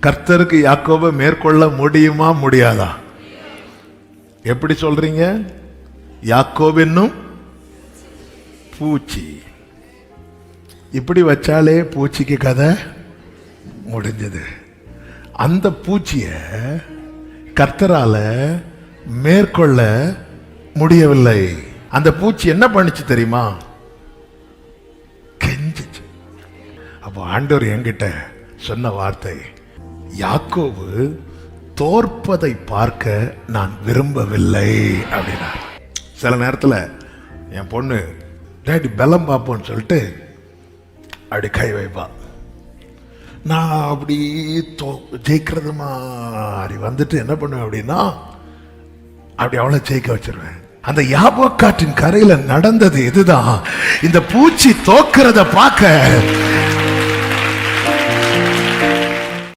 கர்த்தருக்கு யாக்கோபை மேற்கொள்ள முடியுமா முடியாதா? எப்படி சொல்றீங்க? யாக்கோபு என்னும் பூச்சி. இப்படி வச்சாலே பூச்சிக்கு கதை முடிஞ்சது. அந்த பூச்சிய கர்த்தரால மேற்கொள்ள முடியவில்லை. அந்த பூச்சி என்ன பண்ணிச்சு தெரியுமா? கெஞ்சிச்சு. அப்போ ஆண்டவர் என்கிட்ட சொன்ன வார்த்தை, யாக்கோபு தோற்பதை பார்க்க நான் விரும்பவில்லை அப்படின்னா. சில நேரத்தில் என் பொண்ணு டேடி பலம் பார்ப்போன்னு சொல்லிட்டு அப்படி கை வைப்பா. நான் அப்படி ஜெயிக்கிறது மாதிரி வந்துட்டு என்ன பண்ணுவேன் அப்படின்னா, அப்படி அவளை ஜெயிக்க வச்சிருவேன். அந்த யாபோக்காற்றின் கரையில நடந்தது இதுதான். இந்த பூச்சி தோக்கிறத பார்க்க